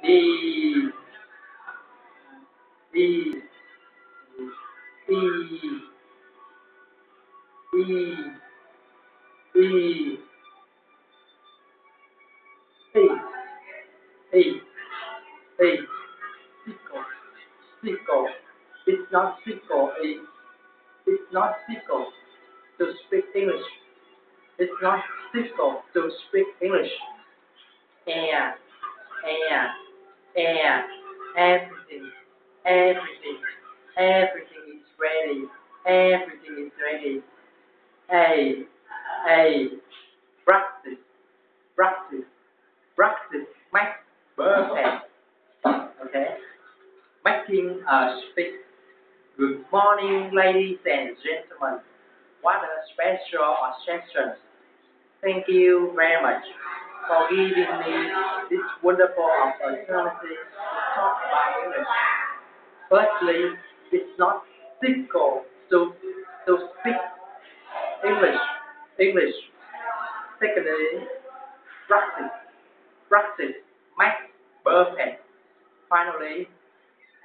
E E E E E A A sickle sickle. It's not sickle. It's not sickle to speak English. It's not sickle to speak English. And and everything everything everything is ready. Everything is ready. A practice practice practice make perfect. Okay, making a speak. Good morning, ladies and gentlemen. What a special session. Thank you very much for giving me this wonderful opportunity to talk about English. Firstly, it's not difficult to speak English. English. Secondly, practice. Practice makes perfect. Finally,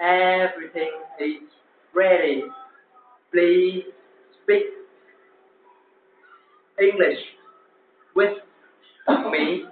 everything is ready. Please speak English with me.